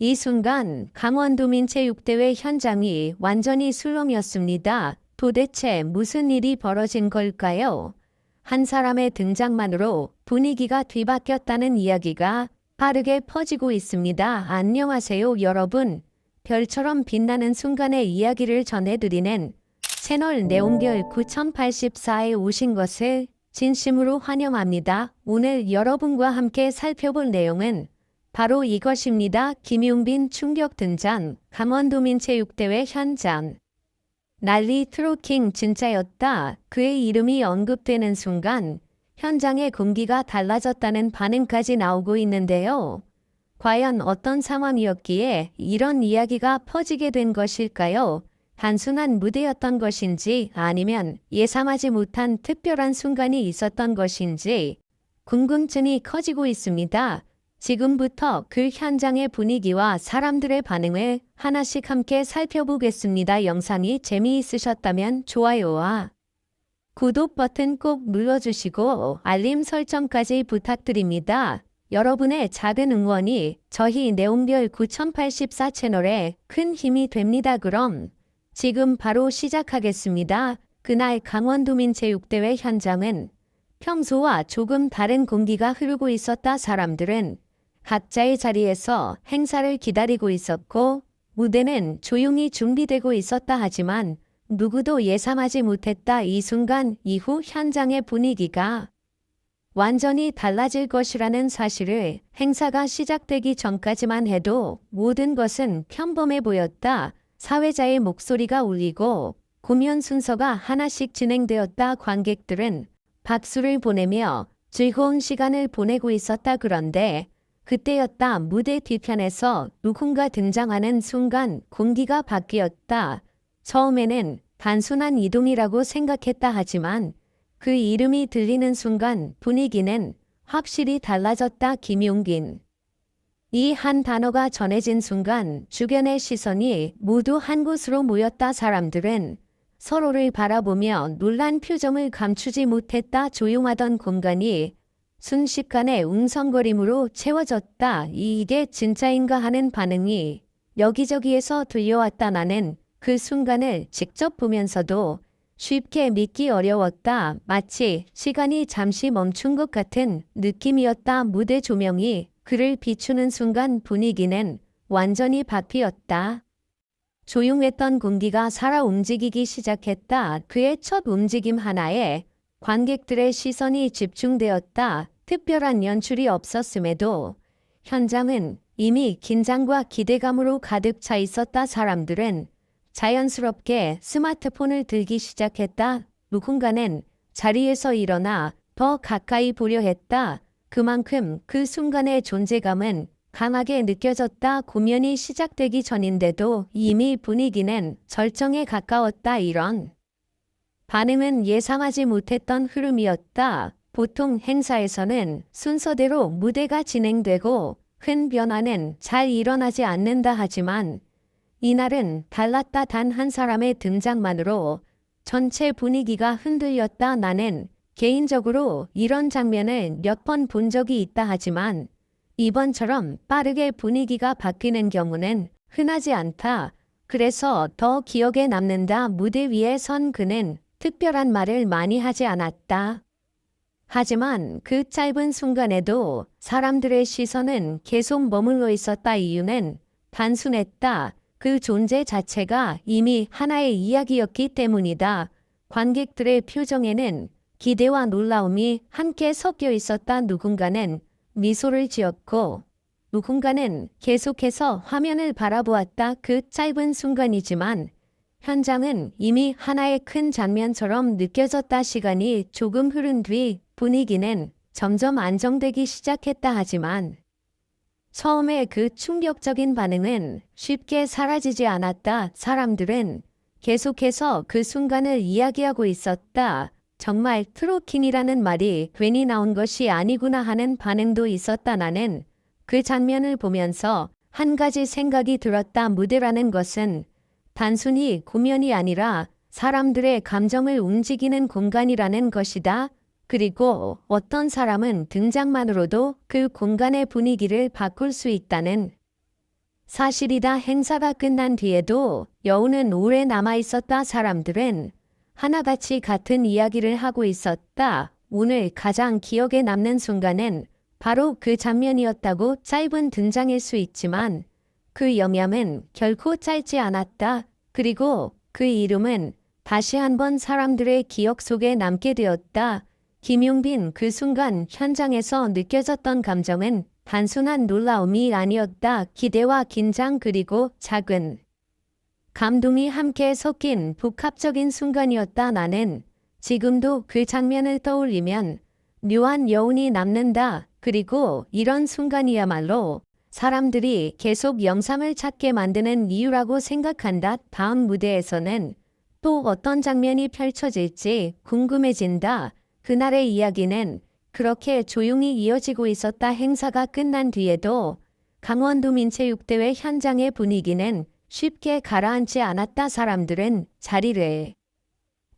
이 순간 강원도민체육대회 현장이 완전히 술렁이었습니다. 도대체 무슨 일이 벌어진 걸까요? 한 사람의 등장만으로 분위기가 뒤바뀌었다는 이야기가 빠르게 퍼지고 있습니다. 안녕하세요, 여러분. 별처럼 빛나는 순간의 이야기를 전해드리는 채널 내온결 9084에 오신 것을 진심으로 환영합니다. 오늘 여러분과 함께 살펴볼 내용은 바로 이것입니다. 김용빈 충격 등장, 강원도민체육대회 현장. 난리 트로킹 진짜였다. 그의 이름이 언급되는 순간 현장의 공기가 달라졌다는 반응까지 나오고 있는데요. 과연 어떤 상황이었기에 이런 이야기가 퍼지게 된 것일까요? 단순한 무대였던 것인지 아니면 예상하지 못한 특별한 순간이 있었던 것인지 궁금증이 커지고 있습니다. 지금부터 그 현장의 분위기와 사람들의 반응을 하나씩 함께 살펴보겠습니다. 영상이 재미있으셨다면 좋아요와 구독 버튼 꼭 눌러주시고 알림 설정까지 부탁드립니다. 여러분의 작은 응원이 저희 내온별 9084 채널에 큰 힘이 됩니다. 그럼 지금 바로 시작하겠습니다. 그날 강원도민체육대회 현장은 평소와 조금 다른 공기가 흐르고 있었다. 사람들은 각자의 자리에서 행사를 기다리고 있었고 무대는 조용히 준비되고 있었다. 하지만 누구도 예상하지 못했다. 이 순간 이후 현장의 분위기가 완전히 달라질 것이라는 사실을 행사가 시작되기 전까지만 해도 모든 것은 평범해 보였다. 사회자의 목소리가 울리고 공연 순서가 하나씩 진행되었다. 관객들은 박수를 보내며 즐거운 시간을 보내고 있었다. 그런데 그때였다. 무대 뒤편에서 누군가 등장하는 순간 공기가 바뀌었다. 처음에는 단순한 이동이라고 생각했다. 하지만 그 이름이 들리는 순간 분위기는 확실히 달라졌다. 김용빈. 이 한 단어가 전해진 순간 주변의 시선이 모두 한 곳으로 모였다. 사람들은 서로를 바라보며 놀란 표정을 감추지 못했다. 조용하던 공간이 순식간에 웅성거림으로 채워졌다. 이게 진짜인가 하는 반응이 여기저기에서 들려왔다. 나는 그 순간을 직접 보면서도 쉽게 믿기 어려웠다. 마치 시간이 잠시 멈춘 것 같은 느낌이었다. 무대 조명이 그를 비추는 순간 분위기는 완전히 바뀌었다. 조용했던 공기가 살아 움직이기 시작했다. 그의 첫 움직임 하나에 관객들의 시선이 집중되었다. 특별한 연출이 없었음에도 현장은 이미 긴장과 기대감으로 가득 차 있었다. 사람들은 자연스럽게 스마트폰을 들기 시작했다. 누군가는 자리에서 일어나 더 가까이 보려 했다. 그만큼 그 순간의 존재감은 강하게 느껴졌다. 공연이 시작되기 전인데도 이미 분위기는 절정에 가까웠다. 이런 반응은 예상하지 못했던 흐름이었다. 보통 행사에서는 순서대로 무대가 진행되고 큰 변화는 잘 일어나지 않는다. 하지만 이날은 달랐다. 단 한 사람의 등장만으로 전체 분위기가 흔들렸다. 나는 개인적으로 이런 장면을 몇 번 본 적이 있다. 하지만 이번처럼 빠르게 분위기가 바뀌는 경우는 흔하지 않다. 그래서 더 기억에 남는다. 무대 위에 선 그는 특별한 말을 많이 하지 않았다. 하지만 그 짧은 순간에도 사람들의 시선은 계속 머물러 있었다. 이유는 단순했다. 그 존재 자체가 이미 하나의 이야기였기 때문이다. 관객들의 표정에는 기대와 놀라움이 함께 섞여 있었다. 누군가는 미소를 지었고 누군가는 계속해서 화면을 바라보았다. 그 짧은 순간이지만 현장은 이미 하나의 큰 장면처럼 느껴졌다. 시간이 조금 흐른 뒤 분위기는 점점 안정되기 시작했다. 하지만 처음에 그 충격적인 반응은 쉽게 사라지지 않았다. 사람들은 계속해서 그 순간을 이야기하고 있었다. 정말 트로킹이라는 말이 괜히 나온 것이 아니구나 하는 반응도 있었다. 나는 그 장면을 보면서 한 가지 생각이 들었다. 무대라는 것은 단순히 공연이 아니라 사람들의 감정을 움직이는 공간이라는 것이다. 그리고 어떤 사람은 등장만으로도 그 공간의 분위기를 바꿀 수 있다는 사실이다. 행사가 끝난 뒤에도 여우는 오래 남아있었다. 사람들은 하나같이 같은 이야기를 하고 있었다. 오늘 가장 기억에 남는 순간은 바로 그 장면이었다고. 짧은 등장일 수 있지만 그 영향은 결코 짧지 않았다. 그리고 그 이름은 다시 한번 사람들의 기억 속에 남게 되었다. 김용빈. 그 순간 현장에서 느껴졌던 감정은 단순한 놀라움이 아니었다. 기대와 긴장 그리고 작은 감동이 함께 섞인 복합적인 순간이었다. 나는 지금도 그 장면을 떠올리면 묘한 여운이 남는다. 그리고 이런 순간이야말로 사람들이 계속 영상을 찾게 만드는 이유라고 생각한다. 다음 무대에서는 또 어떤 장면이 펼쳐질지 궁금해진다. 그날의 이야기는 그렇게 조용히 이어지고 있었다. 행사가 끝난 뒤에도 강원도 민체육대회 현장의 분위기는 쉽게 가라앉지 않았다. 사람들은 자리를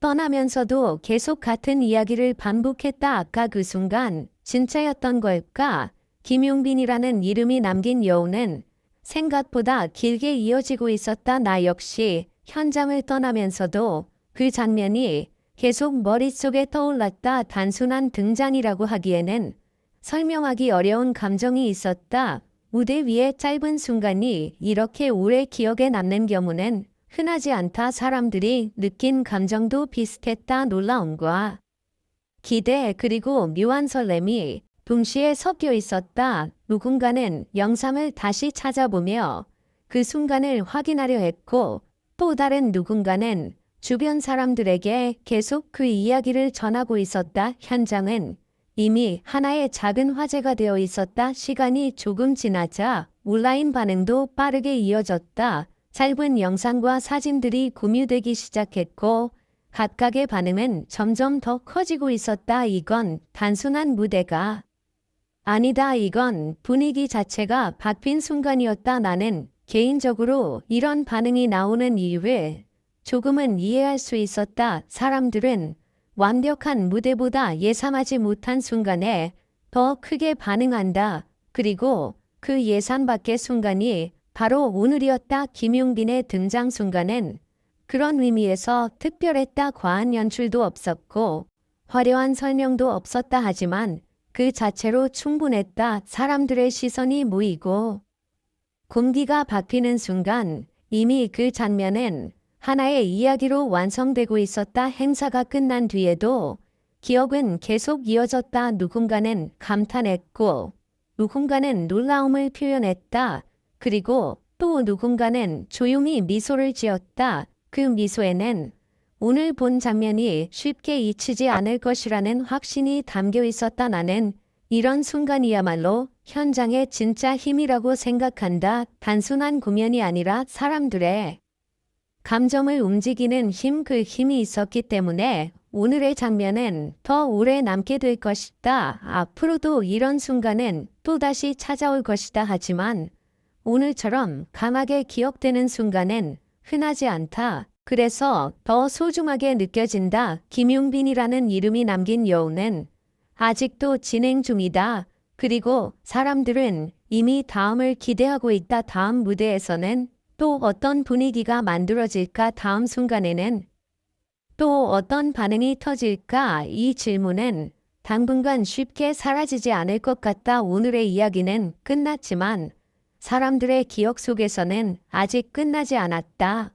떠나면서도 계속 같은 이야기를 반복했다. 아까 그 순간 진짜였던 걸까? 김용빈이라는 이름이 남긴 여우는 생각보다 길게 이어지고 있었다. 나 역시 현장을 떠나면서도 그 장면이 계속 머릿속에 떠올랐다. 단순한 등장이라고 하기에는 설명하기 어려운 감정이 있었다. 무대 위의 짧은 순간이 이렇게 오래 기억에 남는 경우는 흔하지 않다. 사람들이 느낀 감정도 비슷했다. 놀라움과 기대 그리고 묘한 설렘이 동시에 섞여 있었다. 누군가는 영상을 다시 찾아보며 그 순간을 확인하려 했고 또 다른 누군가는 주변 사람들에게 계속 그 이야기를 전하고 있었다. 현장은 이미 하나의 작은 화제가 되어 있었다. 시간이 조금 지나자 온라인 반응도 빠르게 이어졌다. 짧은 영상과 사진들이 공유되기 시작했고 각각의 반응은 점점 더 커지고 있었다. 이건 단순한 무대가 아니다. 이건 분위기 자체가 바뀐 순간이었다. 나는 개인적으로 이런 반응이 나오는 이유를 조금은 이해할 수 있었다. 사람들은 완벽한 무대보다 예상하지 못한 순간에 더 크게 반응한다. 그리고 그 예산 밖의 순간이 바로 오늘이었다. 김용빈의 등장 순간은 그런 의미에서 특별했다. 과한 연출도 없었고 화려한 설명도 없었다. 하지만 그 자체로 충분했다. 사람들의 시선이 모이고 공기가 바뀌는 순간 이미 그 장면은 하나의 이야기로 완성되고 있었다. 행사가 끝난 뒤에도 기억은 계속 이어졌다. 누군가는 감탄했고 누군가는 놀라움을 표현했다. 그리고 또 누군가는 조용히 미소를 지었다. 그 미소에는 오늘 본 장면이 쉽게 잊히지 않을 것이라는 확신이 담겨 있었다. 나는 이런 순간이야말로 현장의 진짜 힘이라고 생각한다. 단순한 공연이 아니라 사람들의 감정을 움직이는 힘, 그 힘이 있었기 때문에 오늘의 장면은 더 오래 남게 될 것이다. 앞으로도 이런 순간은 또다시 찾아올 것이다. 하지만 오늘처럼 강하게 기억되는 순간은 흔하지 않다. 그래서 더 소중하게 느껴진다. 김용빈이라는 이름이 남긴 여우는 아직도 진행 중이다. 그리고 사람들은 이미 다음을 기대하고 있다. 다음 무대에서는 또 어떤 분위기가 만들어질까? 다음 순간에는 또 어떤 반응이 터질까? 이 질문은 당분간 쉽게 사라지지 않을 것 같다. 오늘의 이야기는 끝났지만 사람들의 기억 속에서는 아직 끝나지 않았다.